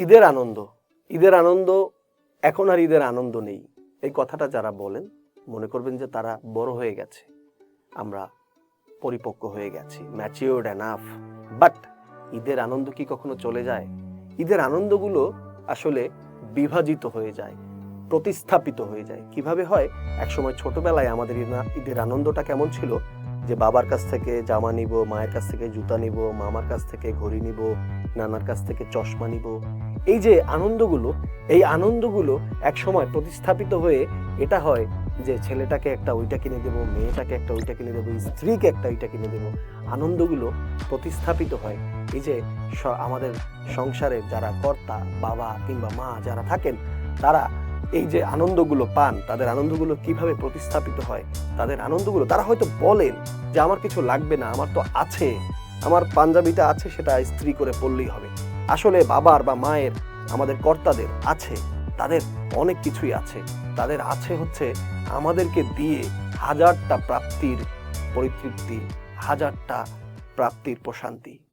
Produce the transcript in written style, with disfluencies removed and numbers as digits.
ঈদের আনন্দ, ঈদের আনন্দ এখন আর ঈদের আনন্দ নেই। এই কথাটা যারা বলেন মনে করবেন যে তারা বড় হয়ে গেছে, আমরা পরিপক্ক হয়ে গেছি, ম্যাচিওরড এনাফ। বাট ঈদের আনন্দ কি কখনো চলে যায়? ঈদের আনন্দগুলো আসলে বিভাজিত হয়ে যায়, প্রতিস্থাপিত হয়ে যায়। কিভাবে হয়? একসময় ছোটবেলায় আমাদের ঈদের আনন্দটা কেমন ছিল, যে বাবার কাছ থেকে জামা নিব, মায়ের কাছ থেকে জুতা নিব, মামার কাছ থেকে ঘড়ি নিব, নানার কাছ থেকে চশমা নিব। এই যে আনন্দগুলো, এই আনন্দগুলো একসময় প্রতিস্থাপিত হয়ে এটা হয় যে ছেলেটাকে একটা ওইটা কিনে দেবো, মেয়েটাকে একটা ওইটা কিনে দেবো, স্ত্রীকে একটা ওইটা কিনে দেবো। আনন্দগুলো প্রতিস্থাপিত হয় এই যে আমাদের সংসারের যারা কর্তা, বাবা কিংবা মা যারা থাকেন, তারা এই যে আনন্দগুলো পান, তাদের আনন্দগুলো কিভাবে প্রতিস্থাপিত হয়, তাদের আনন্দগুলো তারা হয়তো বলেন যে আমার কিছু লাগবে না, আমার তো আছে, আমার পাঞ্জাবিটা আছে, সেটা ইস্ত্রি করে পরলেই হবে। আসলে বাবার বা মায়ের, আমাদের কর্তাদের আছে, তাদের অনেক কিছুই আছে। তাদের আছে হচ্ছে আমাদেরকে দিয়ে হাজারটা প্রাপ্তির পরিতৃপ্তি, হাজারটা প্রাপ্তির প্রশান্তি।